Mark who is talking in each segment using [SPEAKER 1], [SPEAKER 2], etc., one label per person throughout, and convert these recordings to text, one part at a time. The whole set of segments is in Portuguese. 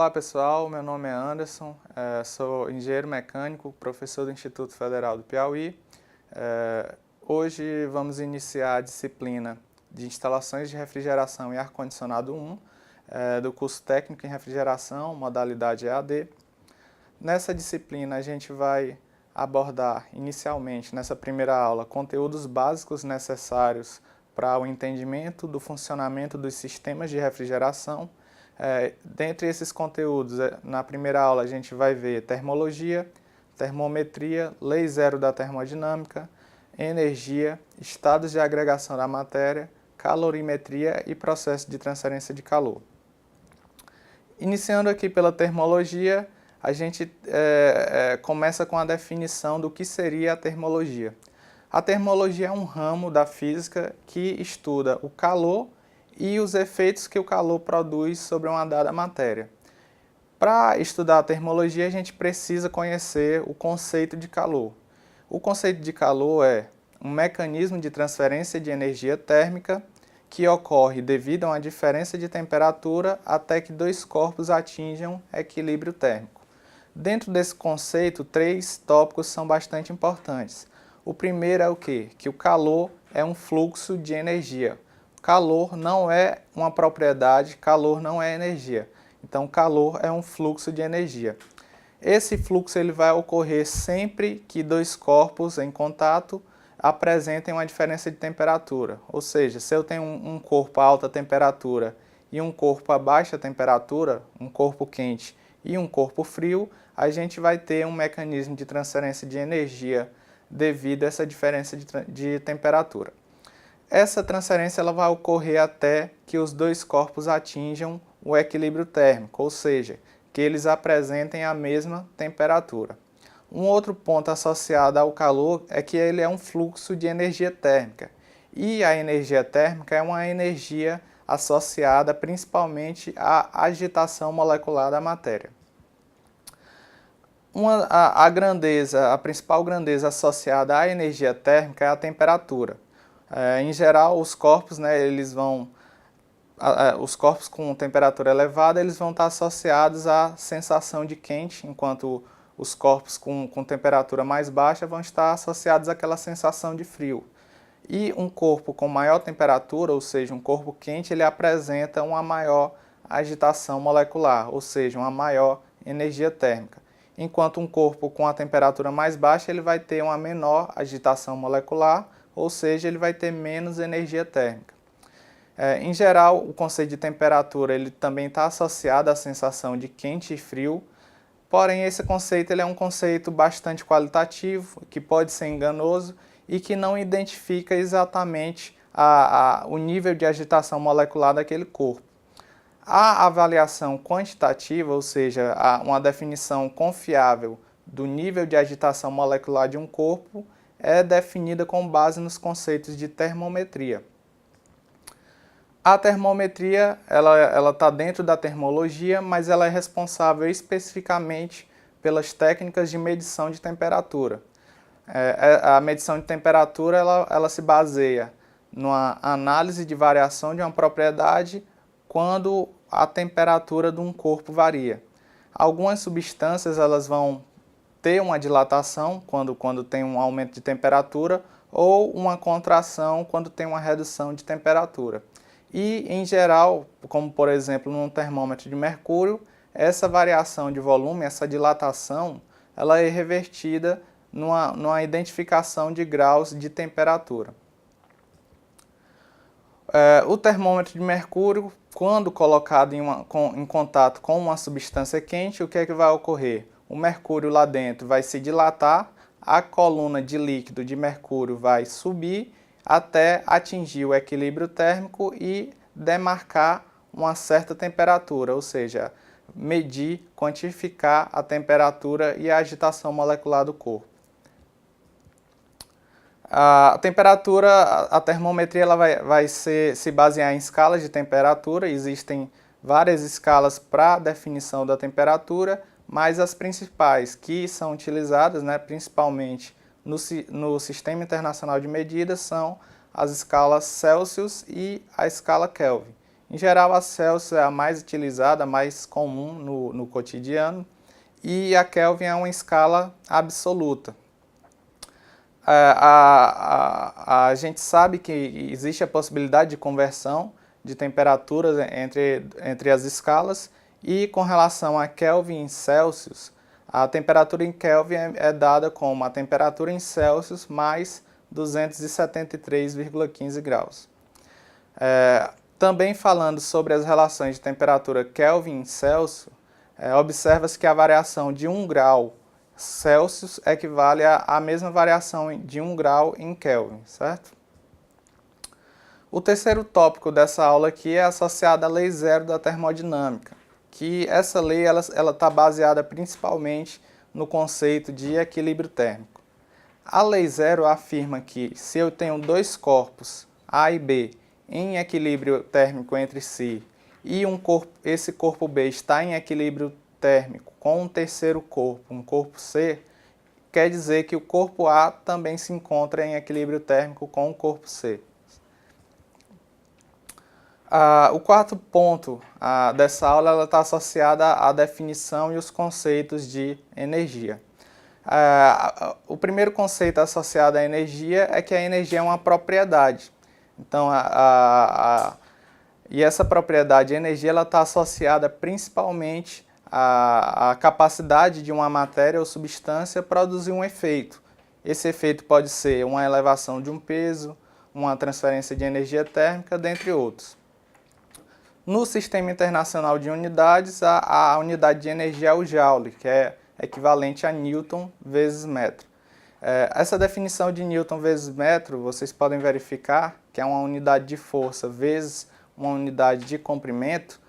[SPEAKER 1] Olá pessoal, meu nome é Anderson, sou engenheiro mecânico, professor do Instituto Federal do Piauí. Hoje vamos iniciar a disciplina de Instalações de Refrigeração e Ar-Condicionado 1, do curso Técnico em Refrigeração, modalidade EAD. Nessa disciplina a gente vai abordar inicialmente, nessa primeira aula, conteúdos básicos necessários para o entendimento do funcionamento dos sistemas de refrigeração. Dentre esses conteúdos, na primeira aula a gente vai ver termologia, termometria, lei zero da termodinâmica, energia, estados de agregação da matéria, calorimetria e processo de transferência de calor. Iniciando aqui pela termologia, a gente começa com a definição do que seria a termologia. A termologia é um ramo da física que estuda o calor e os efeitos que o calor produz sobre uma dada matéria. Para estudar a termologia, a gente precisa conhecer o conceito de calor. O conceito de calor é um mecanismo de transferência de energia térmica que ocorre devido a uma diferença de temperatura até que dois corpos atinjam equilíbrio térmico. Dentro desse conceito, três tópicos são bastante importantes. O primeiro é o quê? Que o calor é um fluxo de energia. Calor não é uma propriedade, calor não é energia. Então, calor é um fluxo de energia. Esse fluxo ele vai ocorrer sempre que dois corpos em contato apresentem uma diferença de temperatura. Ou seja, se eu tenho um corpo a alta temperatura e um corpo a baixa temperatura, um corpo quente e um corpo frio, a gente vai ter um mecanismo de transferência de energia devido a essa diferença de temperatura. Essa transferência ela vai ocorrer até que os dois corpos atinjam o equilíbrio térmico, ou seja, que eles apresentem a mesma temperatura. Um outro ponto associado ao calor é que ele é um fluxo de energia térmica. E a energia térmica é uma energia associada principalmente à agitação molecular da matéria. A principal grandeza associada à energia térmica é a temperatura. Em geral, os corpos, os corpos com temperatura elevada, eles vão estar associados à sensação de quente, enquanto os corpos com temperatura mais baixa vão estar associados àquela sensação de frio. E um corpo com maior temperatura, ou seja, um corpo quente, ele apresenta uma maior agitação molecular, ou seja, uma maior energia térmica. Enquanto um corpo com a temperatura mais baixa, ele vai ter uma menor agitação molecular, ou seja, ele vai ter menos energia térmica. Em geral, o conceito de temperatura ele também está associado à sensação de quente e frio, porém esse conceito ele é um conceito bastante qualitativo, que pode ser enganoso e que não identifica exatamente o nível de agitação molecular daquele corpo. A avaliação quantitativa, ou seja, uma definição confiável do nível de agitação molecular de um corpo, é definida com base nos conceitos de termometria. A termometria ela está dentro da termologia, mas ela é responsável especificamente pelas técnicas de medição de temperatura. A medição de temperatura ela se baseia numa análise de variação de uma propriedade quando a temperatura de um corpo varia. Algumas substâncias elas vão ter uma dilatação quando tem um aumento de temperatura ou uma contração quando tem uma redução de temperatura. E, em geral, como por exemplo num termômetro de mercúrio, essa variação de volume, essa dilatação, ela é revertida numa identificação de graus de temperatura. O termômetro de mercúrio, quando colocado em contato com uma substância quente, o que é que vai ocorrer? O mercúrio lá dentro vai se dilatar, a coluna de líquido de mercúrio vai subir até atingir o equilíbrio térmico e demarcar uma certa temperatura, ou seja, medir, quantificar a temperatura e a agitação molecular do corpo. A temperatura, a termometria ela vai se basear em escalas de temperatura, existem várias escalas para a definição da temperatura, mas as principais que são utilizadas, principalmente no Sistema Internacional de Medidas, são as escalas Celsius e a escala Kelvin. Em geral, a Celsius é a mais utilizada, a mais comum no cotidiano, e a Kelvin é uma escala absoluta. A gente sabe que existe a possibilidade de conversão de temperaturas entre as escalas, e com relação a Kelvin e Celsius, a temperatura em Kelvin é dada como a temperatura em Celsius mais 273,15 graus. Também falando sobre as relações de temperatura Kelvin e Celsius, observa-se que a variação de 1 grau Celsius equivale à mesma variação de 1 grau em Kelvin, certo? O terceiro tópico dessa aula aqui é associado à lei zero da termodinâmica, que essa lei ela está baseada principalmente no conceito de equilíbrio térmico. A lei zero afirma que se eu tenho dois corpos, A e B, em equilíbrio térmico entre si, e esse corpo B está em equilíbrio térmico com um terceiro corpo, um corpo C, quer dizer que o corpo A também se encontra em equilíbrio térmico com o corpo C. O quarto ponto dessa aula está associada à definição e os conceitos de energia. O primeiro conceito associado à energia é que a energia é uma propriedade. Então, e essa propriedade de energia está associada principalmente à capacidade de uma matéria ou substância produzir um efeito. Esse efeito pode ser uma elevação de um peso, uma transferência de energia térmica, dentre outros. No Sistema Internacional de Unidades, a unidade de energia é o Joule, que é equivalente a Newton vezes metro. Essa definição de Newton vezes metro, vocês podem verificar que é uma unidade de força vezes uma unidade de comprimento,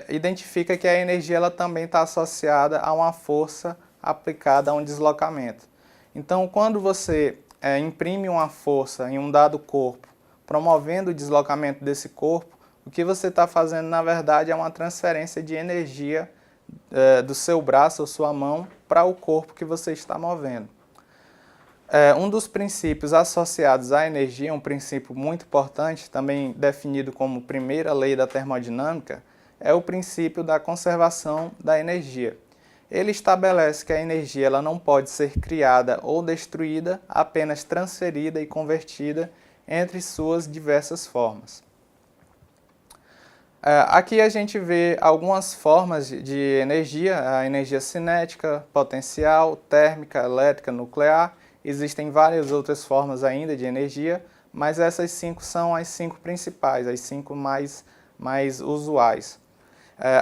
[SPEAKER 1] identifica que a energia ela também está associada a uma força aplicada a um deslocamento. Então, quando você imprime uma força em um dado corpo, promovendo o deslocamento desse corpo, o que você está fazendo, na verdade, é uma transferência de energia do seu braço ou sua mão para o corpo que você está movendo. Um dos princípios associados à energia, um princípio muito importante, também definido como primeira lei da termodinâmica, é o princípio da conservação da energia. Ele estabelece que a energia ela não pode ser criada ou destruída, apenas transferida e convertida entre suas diversas formas. Aqui a gente vê algumas formas de energia, a energia cinética, potencial, térmica, elétrica, nuclear. Existem várias outras formas ainda de energia, mas essas 5 são as 5 principais, as 5 mais usuais.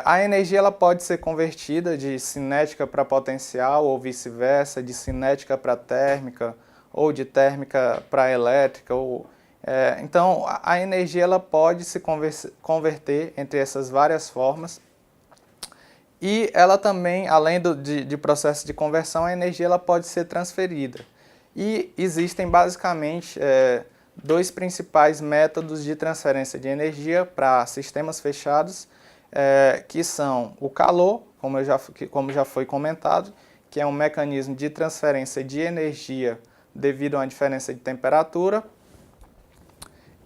[SPEAKER 1] A energia ela pode ser convertida de cinética para potencial ou vice-versa, de cinética para térmica ou de térmica para elétrica. Então, a energia ela pode se converter entre essas várias formas. E ela também, além de processo de conversão, a energia ela pode ser transferida. E existem basicamente 2 principais métodos de transferência de energia para sistemas fechados, que são o calor, como já foi comentado, que é um mecanismo de transferência de energia devido a uma diferença de temperatura.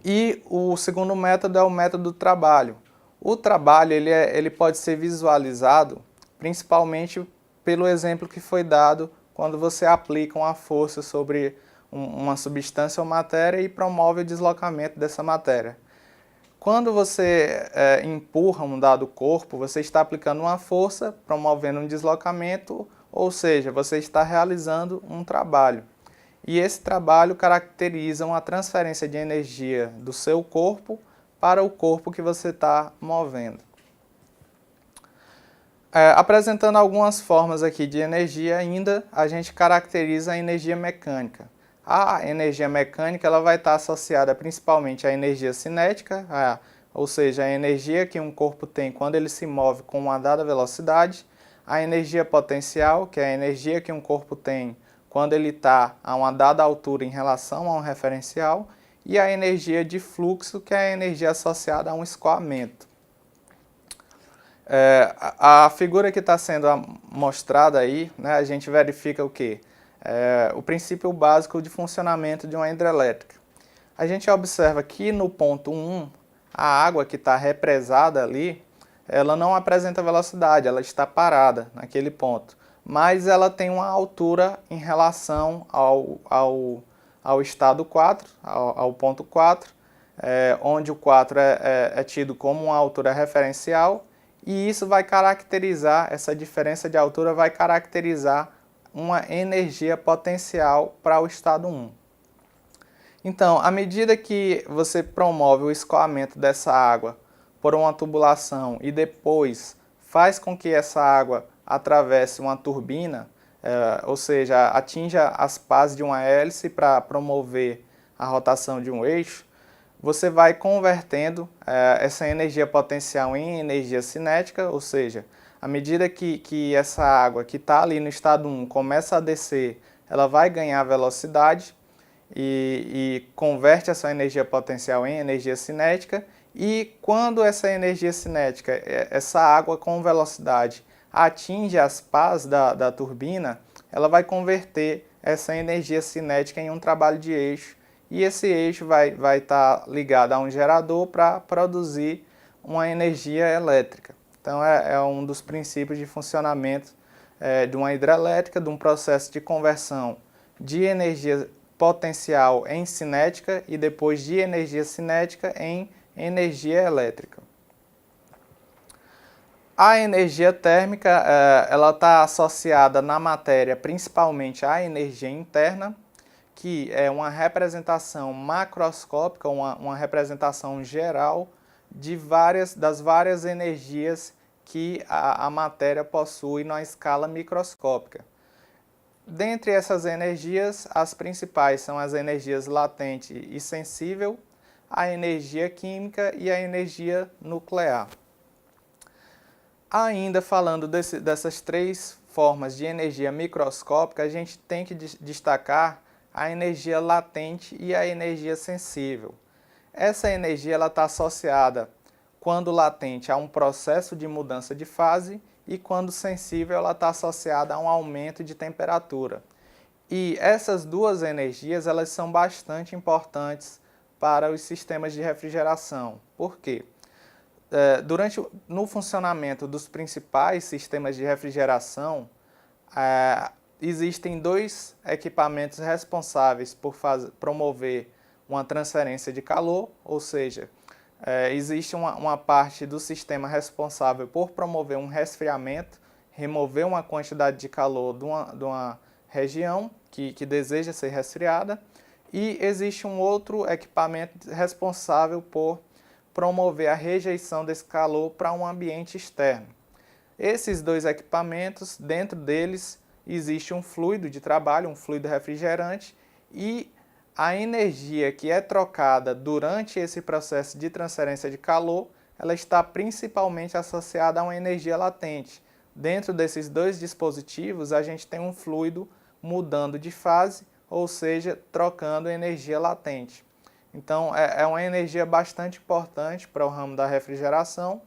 [SPEAKER 1] E o segundo método é o método do trabalho. O trabalho ele pode ser visualizado principalmente pelo exemplo que foi dado quando você aplica uma força sobre uma substância ou matéria e promove o deslocamento dessa matéria. Quando você empurra um dado corpo, você está aplicando uma força, promovendo um deslocamento, ou seja, você está realizando um trabalho. E esse trabalho caracteriza uma transferência de energia do seu corpo para o corpo que você está movendo. Apresentando algumas formas aqui de energia ainda, a gente caracteriza a energia mecânica. A energia mecânica ela vai estar associada principalmente à energia cinética, ou seja, a energia que um corpo tem quando ele se move com uma dada velocidade, a energia potencial, que é a energia que um corpo tem quando ele está a uma dada altura em relação a um referencial, e a energia de fluxo, que é a energia associada a um escoamento. A figura que está sendo mostrada aí, né, a gente verifica o quê? O princípio básico de funcionamento de uma hidrelétrica. A gente observa que no ponto 1, a água que está represada ali, ela não apresenta velocidade, ela está parada naquele ponto. Mas ela tem uma altura em relação ao estado 4, ao ponto 4, onde o 4 é tido como uma altura referencial, e isso vai caracterizar, essa diferença de altura vai caracterizar uma energia potencial para o estado 1. Então, à medida que você promove o escoamento dessa água por uma tubulação e depois faz com que essa água atravesse uma turbina, ou seja, atinja as pás de uma hélice para promover a rotação de um eixo, você vai convertendo essa energia potencial em energia cinética, ou seja, à medida que essa água que está ali no estado 1 começa a descer, ela vai ganhar velocidade e converte essa energia potencial em energia cinética, e quando essa energia cinética, essa água com velocidade, atinge as pás da turbina, ela vai converter essa energia cinética em um trabalho de eixo, e esse eixo vai estar ligado a um gerador para produzir uma energia elétrica. Então é um dos princípios de funcionamento de uma hidrelétrica, de um processo de conversão de energia potencial em cinética e depois de energia cinética em energia elétrica. A energia térmica ela está associada na matéria principalmente à energia interna, que é uma representação macroscópica, uma representação geral das várias energias que a matéria possui na escala microscópica. Dentre essas energias, as principais são as energias latente e sensível, a energia química e a energia nuclear. Ainda falando dessas três formas de energia microscópica, a gente tem que destacar a energia latente e a energia sensível. Essa energia está associada, quando latente, a um processo de mudança de fase, e quando sensível, ela está associada a um aumento de temperatura. E essas duas energias elas são bastante importantes para os sistemas de refrigeração. Por quê? No funcionamento dos principais sistemas de refrigeração, existem dois equipamentos responsáveis por promover uma transferência de calor, ou seja, existe uma parte do sistema responsável por promover um resfriamento, remover uma quantidade de calor de uma região que deseja ser resfriada, e existe um outro equipamento responsável por promover a rejeição desse calor para um ambiente externo. Esses dois equipamentos, dentro deles, existe um fluido de trabalho, um fluido refrigerante, e a energia que é trocada durante esse processo de transferência de calor, ela está principalmente associada a uma energia latente. Dentro desses dois dispositivos, a gente tem um fluido mudando de fase, ou seja, trocando energia latente. Então, é uma energia bastante importante para o ramo da refrigeração,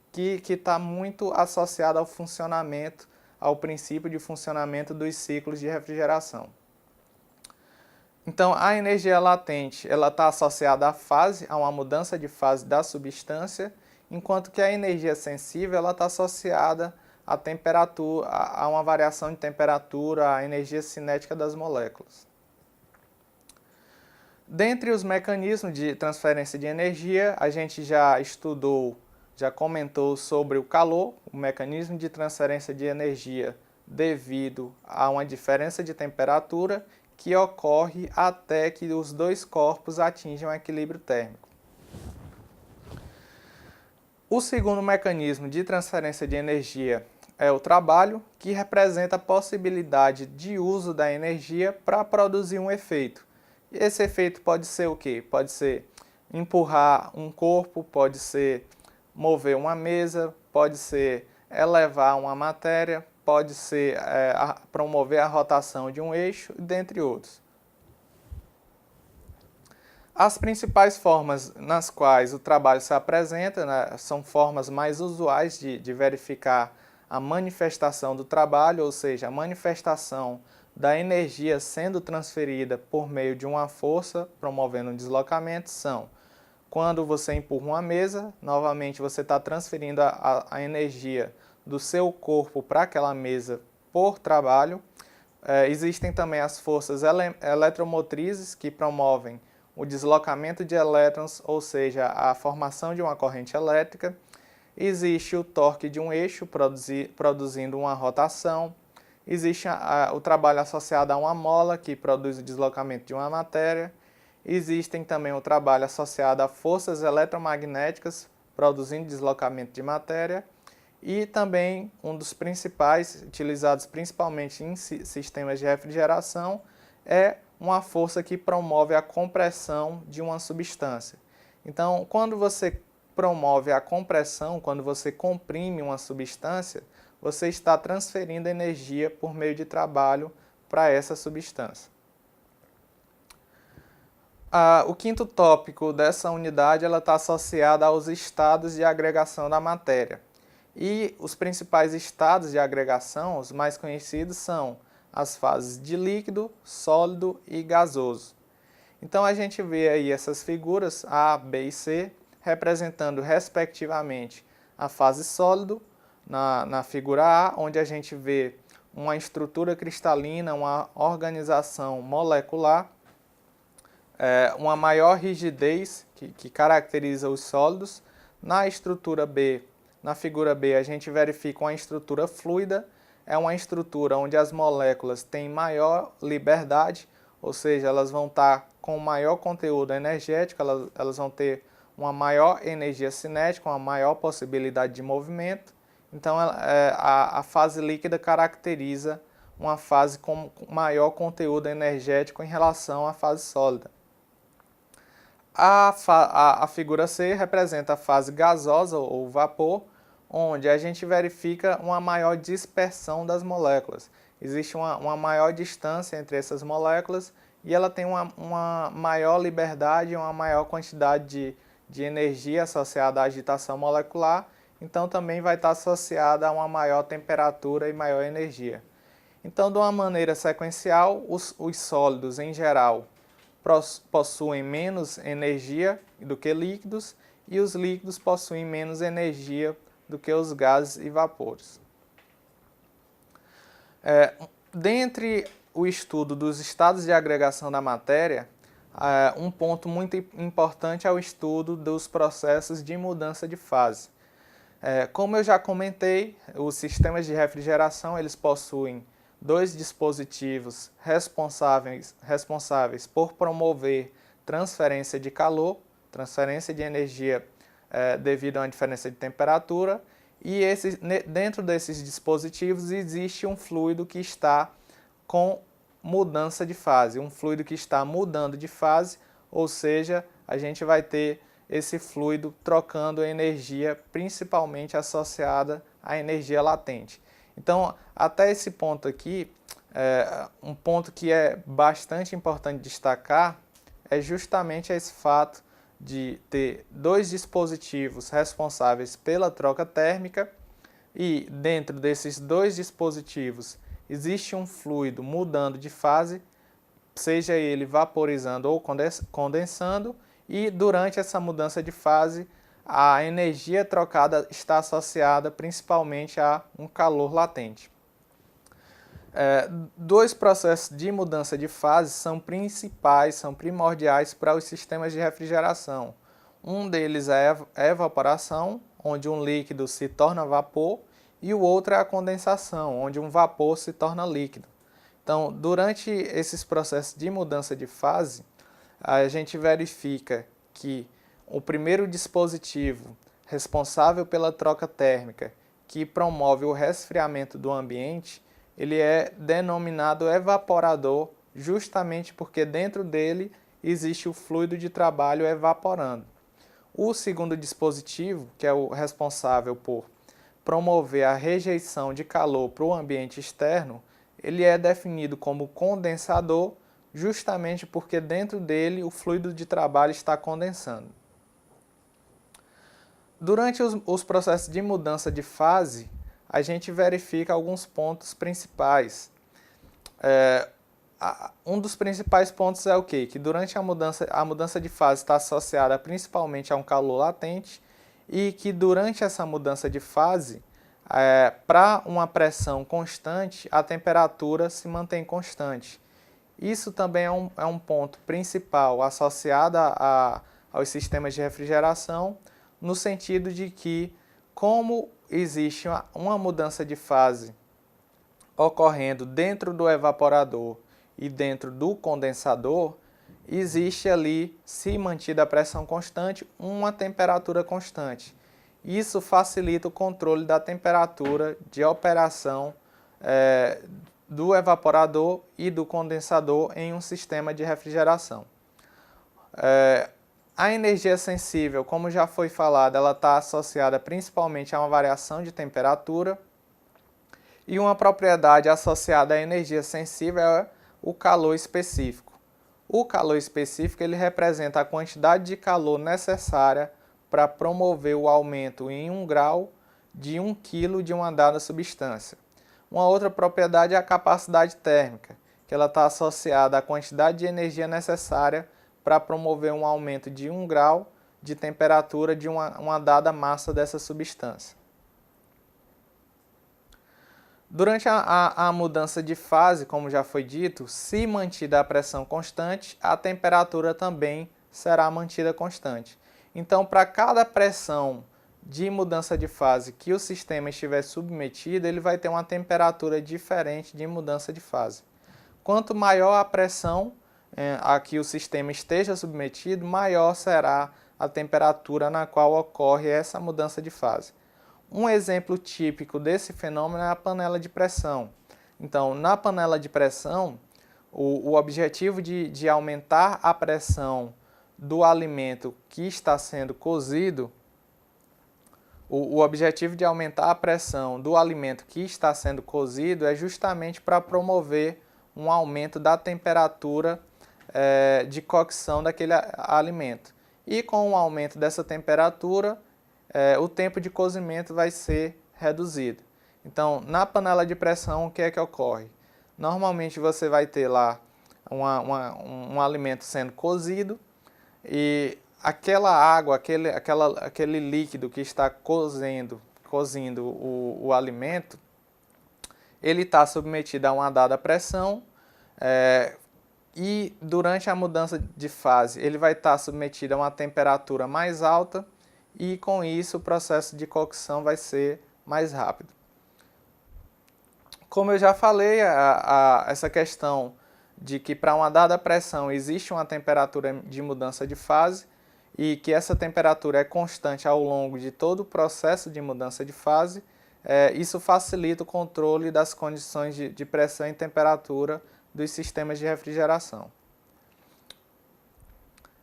[SPEAKER 1] que está muito associada ao funcionamento, ao princípio de funcionamento dos ciclos de refrigeração. Então, a energia latente ela está associada à fase, a uma mudança de fase da substância, enquanto que a energia sensível ela está associada à temperatura, a uma variação de temperatura, à energia cinética das moléculas. Dentre os mecanismos de transferência de energia, a gente já estudou, já comentou sobre o calor, o mecanismo de transferência de energia devido a uma diferença de temperatura que ocorre até que os dois corpos atinjam o equilíbrio térmico. O segundo mecanismo de transferência de energia é o trabalho, que representa a possibilidade de uso da energia para produzir um efeito. E esse efeito pode ser o quê? Pode ser empurrar um corpo, pode ser mover uma mesa, pode ser elevar uma matéria, pode ser promover a rotação de um eixo, dentre outros. As principais formas nas quais o trabalho se apresenta, né, são formas mais usuais de verificar a manifestação do trabalho, ou seja, a manifestação da energia sendo transferida por meio de uma força promovendo um deslocamento, são Quando você empurra uma mesa, novamente você está transferindo a energia do seu corpo para aquela mesa por trabalho. Existem também as forças eletromotrizes que promovem o deslocamento de elétrons, ou seja, a formação de uma corrente elétrica. Existe o torque de um eixo produzindo uma rotação. Existe o trabalho associado a uma mola que produz o deslocamento de uma matéria. Existem também o trabalho associado a forças eletromagnéticas produzindo deslocamento de matéria. E também um dos principais, utilizados principalmente em sistemas de refrigeração, é uma força que promove a compressão de uma substância. Então, quando você promove a compressão, quando você comprime uma substância, você está transferindo energia por meio de trabalho para essa substância. O quinto tópico dessa unidade está associado aos estados de agregação da matéria. E os principais estados de agregação, os mais conhecidos, são as fases de líquido, sólido e gasoso. Então a gente vê aí essas figuras A, B e C, representando respectivamente a fase sólido, na figura A, onde a gente vê uma estrutura cristalina, uma organização molecular, uma maior rigidez que caracteriza os sólidos. Na estrutura B, na figura B, a gente verifica uma estrutura fluida, é uma estrutura onde as moléculas têm maior liberdade, ou seja, elas vão estar com maior conteúdo energético, elas vão ter uma maior energia cinética, uma maior possibilidade de movimento. Então, a fase líquida caracteriza uma fase com maior conteúdo energético em relação à fase sólida. A figura C representa a fase gasosa ou vapor, onde a gente verifica uma maior dispersão das moléculas. Existe uma maior distância entre essas moléculas e ela tem uma maior liberdade, uma maior quantidade de energia associada à agitação molecular, então também vai estar associada a uma maior temperatura e maior energia. Então, de uma maneira sequencial, os sólidos em geral possuem menos energia do que líquidos e os líquidos possuem menos energia do que os gases e vapores. Dentre o estudo dos estados de agregação da matéria, um ponto muito importante é o estudo dos processos de mudança de fase. Como eu já comentei, os sistemas de refrigeração eles possuem dois dispositivos responsáveis por promover transferência de calor, transferência de energia devido a uma diferença de temperatura, e dentro desses dispositivos existe um fluido que está com mudança de fase, um fluido que está mudando de fase, ou seja, a gente vai ter esse fluido trocando energia principalmente associada à energia latente. Então, até esse ponto aqui, um ponto que é bastante importante destacar é justamente esse fato de ter dois dispositivos responsáveis pela troca térmica e dentro desses dois dispositivos existe um fluido mudando de fase, seja ele vaporizando ou condensando, e durante essa mudança de fase a energia trocada está associada principalmente a um calor latente. Dois processos de mudança de fase são primordiais para os sistemas de refrigeração. Um deles é a evaporação, onde um líquido se torna vapor, e o outro é a condensação, onde um vapor se torna líquido. Então, durante esses processos de mudança de fase, a gente verifica que o primeiro dispositivo responsável pela troca térmica, que promove o resfriamento do ambiente, ele é denominado evaporador, justamente porque dentro dele existe o fluido de trabalho evaporando. O segundo dispositivo, que é o responsável por promover a rejeição de calor para o ambiente externo, ele é definido como condensador, justamente porque dentro dele o fluido de trabalho está condensando. Durante os processos de mudança de fase, a gente verifica alguns pontos principais. Um dos principais pontos é o quê? Que durante a mudança de fase está associada principalmente a um calor latente e que durante essa mudança de fase, para uma pressão constante, a temperatura se mantém constante. Isso também é um ponto principal associado aos sistemas de refrigeração, no sentido de que, como existe uma mudança de fase ocorrendo dentro do evaporador e dentro do condensador, existe ali, se mantida a pressão constante, uma temperatura constante. Isso facilita o controle da temperatura de operação do evaporador e do condensador em um sistema de refrigeração. A energia sensível, como já foi falado, ela está associada principalmente a uma variação de temperatura, e uma propriedade associada à energia sensível é o calor específico. O calor específico ele representa a quantidade de calor necessária para promover o aumento em 1 grau de 1 kg de uma dada substância. Uma outra propriedade é a capacidade térmica, que ela está associada à quantidade de energia necessária para promover um aumento de 1 grau de temperatura de uma dada massa dessa substância. Durante a mudança de fase, como já foi dito, se mantida a pressão constante, a temperatura também será mantida constante. Então, para cada pressão de mudança de fase que o sistema estiver submetido, ele vai ter uma temperatura diferente de mudança de fase. Quanto maior a pressão a que o sistema esteja submetido, maior será a temperatura na qual ocorre essa mudança de fase. Um exemplo típico desse fenômeno é a panela de pressão. Então, na panela de pressão, o objetivo de aumentar a pressão do alimento que está sendo cozido, o objetivo de aumentar a pressão do alimento que está sendo cozido é justamente para promover um aumento da temperatura de cocção daquele alimento. E com o aumento dessa temperatura, o tempo de cozimento vai ser reduzido. Então, na panela de pressão, o que é que ocorre? Normalmente você vai ter lá um alimento sendo cozido e aquela água, aquele líquido que está cozindo o alimento, ele está submetido a uma dada pressão e durante a mudança de fase ele vai estar submetido a uma temperatura mais alta e com isso o processo de cocção vai ser mais rápido. Como eu já falei, essa questão de que para uma dada pressão existe uma temperatura de mudança de fase e que essa temperatura é constante ao longo de todo o processo de mudança de fase, isso facilita o controle das condições de pressão e temperatura dos sistemas de refrigeração.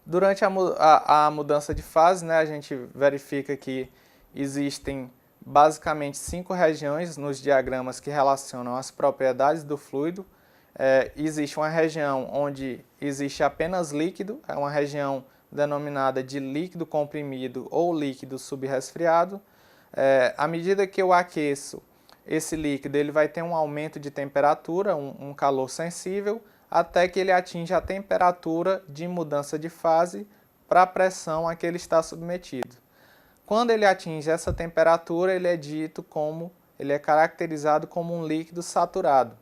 [SPEAKER 1] Durante a mudança de fase, a gente verifica que existem basicamente 5 regiões nos diagramas que relacionam as propriedades do fluido. Existe uma região onde existe apenas líquido, é uma região denominada de líquido comprimido ou líquido subresfriado. À medida que eu aqueço esse líquido, ele vai ter um aumento de temperatura, um calor sensível, até que ele atinja a temperatura de mudança de fase para a pressão a que ele está submetido. Quando ele atinge essa temperatura, ele é caracterizado como um líquido saturado.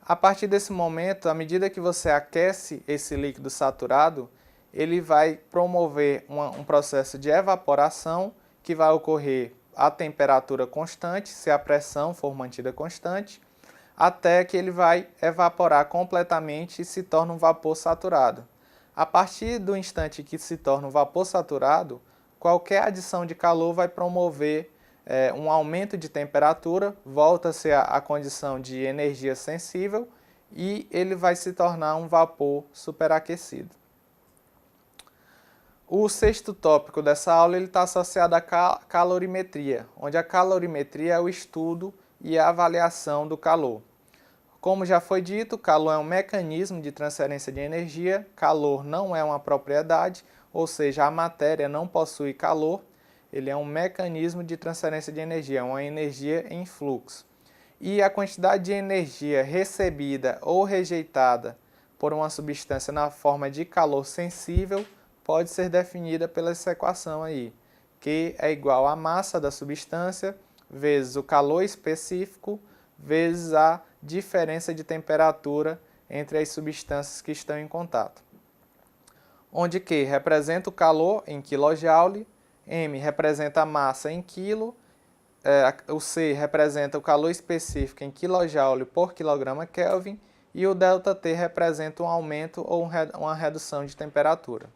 [SPEAKER 1] A partir desse momento, à medida que você aquece esse líquido saturado, ele vai promover um processo de evaporação que vai ocorrer a temperatura constante, se a pressão for mantida constante, até que ele vai evaporar completamente e se torna um vapor saturado. A partir do instante que se torna um vapor saturado, qualquer adição de calor vai promover um aumento de temperatura, volta-se à condição de energia sensível e ele vai se tornar um vapor superaquecido. O sexto tópico dessa aula está associado à calorimetria, onde a calorimetria é o estudo e a avaliação do calor. Como já foi dito, calor é um mecanismo de transferência de energia, calor não é uma propriedade, ou seja, a matéria não possui calor, ele é um mecanismo de transferência de energia, é uma energia em fluxo. e a quantidade de energia recebida ou rejeitada por uma substância na forma de calor sensível pode ser definida pela essa equação aí, que é igual à massa da substância vezes o calor específico vezes a diferença de temperatura entre as substâncias que estão em contato. Onde Q representa o calor em kJ, M representa a massa em quilo, o C representa o calor específico em kJ por quilograma Kelvin e o ΔT representa um aumento ou uma redução de temperatura.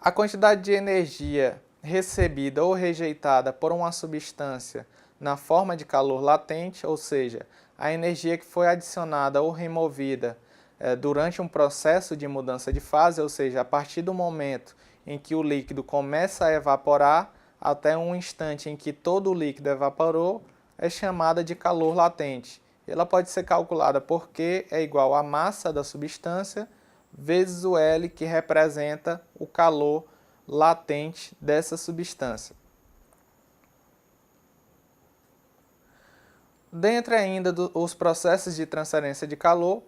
[SPEAKER 1] A quantidade de energia recebida ou rejeitada por uma substância na forma de calor latente, ou seja, a energia que foi adicionada ou removida durante um processo de mudança de fase, ou seja, a partir do momento em que o líquido começa a evaporar até um instante em que todo o líquido evaporou, é chamada de calor latente. Ela pode ser calculada por Q é igual à massa da substância vezes o L, que representa o calor latente dessa substância. Dentre ainda os processos de transferência de calor,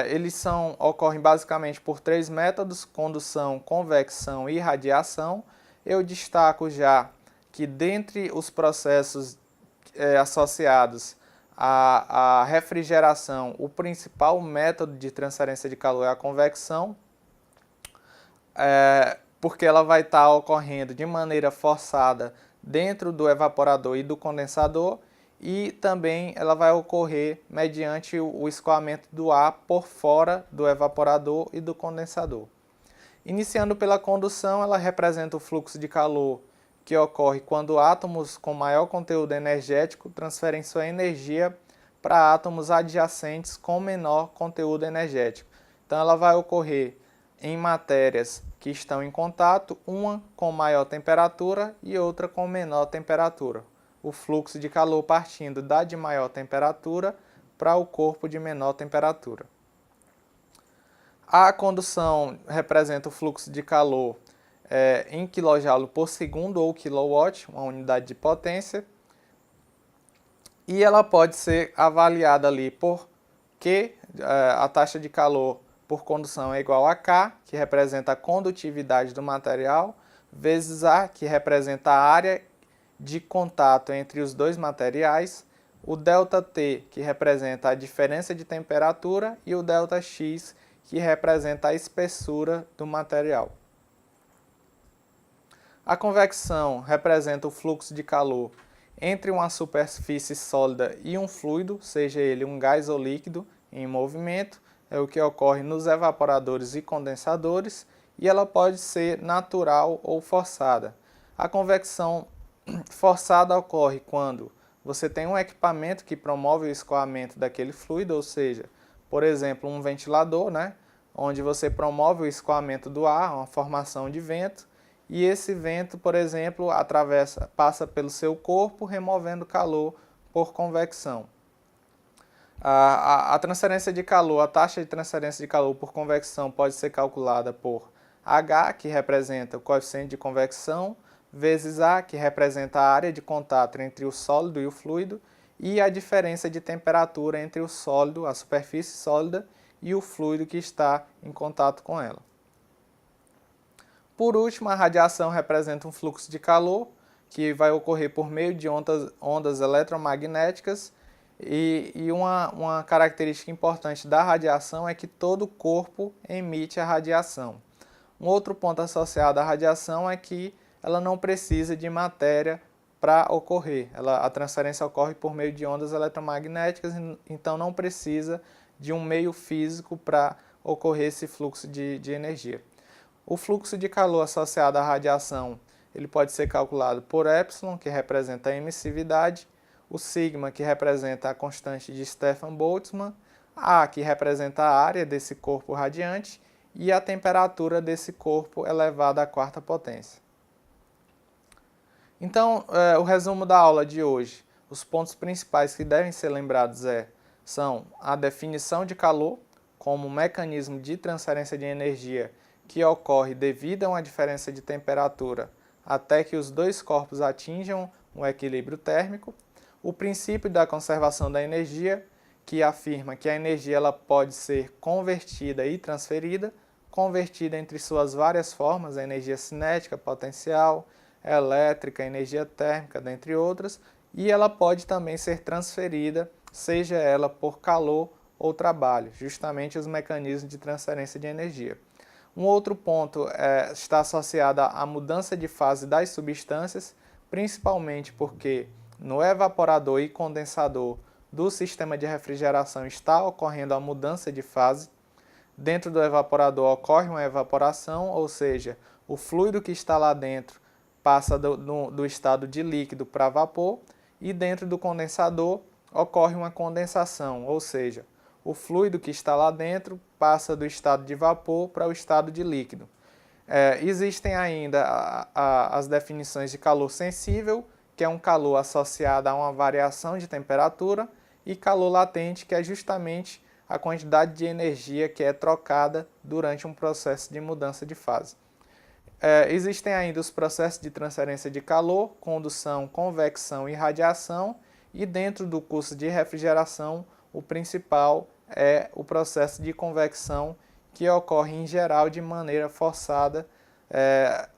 [SPEAKER 1] eles ocorrem basicamente por três métodos: condução, convecção e radiação. Eu destaco já que dentre os processos associados à refrigeração, o principal método de transferência de calor é a convecção, porque ela vai estar ocorrendo de maneira forçada dentro do evaporador e do condensador, e também ela vai ocorrer mediante o escoamento do ar por fora do evaporador e do condensador. Iniciando pela condução, ela representa o fluxo de calor que ocorre quando átomos com maior conteúdo energético transferem sua energia para átomos adjacentes com menor conteúdo energético. Então ela vai ocorrer em matérias que estão em contato, uma com maior temperatura e outra com menor temperatura. O fluxo de calor partindo da de maior temperatura para o corpo de menor temperatura. A condução representa o fluxo de calor em kJ por segundo ou kW, uma unidade de potência, e ela pode ser avaliada ali por Q, a taxa de calor por condução é igual a K, que representa a condutividade do material, vezes A, que representa a área de contato entre os dois materiais, o ΔT, que representa a diferença de temperatura, e o ΔX, que representa a espessura do material. A convecção representa o fluxo de calor entre uma superfície sólida e um fluido, seja ele um gás ou líquido em movimento, é o que ocorre nos evaporadores e condensadores, e ela pode ser natural ou forçada. A convecção forçada ocorre quando você tem um equipamento que promove o escoamento daquele fluido, ou seja, por exemplo, um ventilador, onde você promove o escoamento do ar, uma formação de vento, e esse vento, por exemplo, passa pelo seu corpo, removendo calor por convecção. A transferência de calor, a taxa de transferência de calor por convecção pode ser calculada por H, que representa o coeficiente de convecção, vezes A, que representa a área de contato entre o sólido e o fluido, e a diferença de temperatura entre o sólido, a superfície sólida, e o fluido que está em contato com ela. Por último, a radiação representa um fluxo de calor que vai ocorrer por meio de ondas eletromagnéticas, e uma característica importante da radiação é que todo corpo emite a radiação. Um outro ponto associado à radiação é que ela não precisa de matéria para ocorrer. A transferência ocorre por meio de ondas eletromagnéticas, então não precisa de um meio físico para ocorrer esse fluxo de energia. O fluxo de calor associado à radiação ele pode ser calculado por epsilon, que representa a emissividade, o sigma, que representa a constante de Stefan-Boltzmann, A, que representa a área desse corpo radiante, e a temperatura desse corpo elevada à quarta potência. Então, o resumo da aula de hoje, os pontos principais que devem ser lembrados são a definição de calor como um mecanismo de transferência de energia que ocorre devido a uma diferença de temperatura até que os dois corpos atinjam um equilíbrio térmico, o princípio da conservação da energia, que afirma que a energia ela pode ser convertida e transferida, convertida entre suas várias formas, a energia cinética, potencial, elétrica, energia térmica, dentre outras, e ela pode também ser transferida, seja ela por calor ou trabalho, justamente os mecanismos de transferência de energia. Um outro ponto está associado à mudança de fase das substâncias, principalmente porque no evaporador e condensador do sistema de refrigeração está ocorrendo a mudança de fase. Dentro do evaporador ocorre uma evaporação, ou seja, o fluido que está lá dentro passa do estado de líquido para vapor, e dentro do condensador ocorre uma condensação, ou seja, o fluido que está lá dentro passa do estado de vapor para o estado de líquido. Existem ainda as definições de calor sensível, que é um calor associado a uma variação de temperatura, e calor latente, que é justamente a quantidade de energia que é trocada durante um processo de mudança de fase. Existem ainda os processos de transferência de calor, condução, convecção e radiação, e dentro do curso de refrigeração, o principal é o processo de convecção, que ocorre em geral de maneira forçada,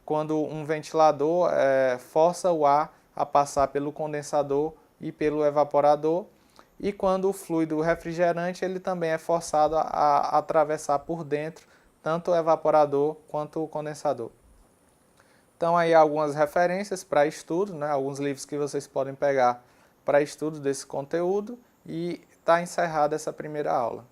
[SPEAKER 1] quando um ventilador força o ar a passar pelo condensador e pelo evaporador, e quando o fluido refrigerante ele também é forçado a atravessar por dentro tanto o evaporador quanto o condensador. Então aí algumas referências para estudo, né, alguns livros que vocês podem pegar para estudo desse conteúdo, e está encerrada essa primeira aula.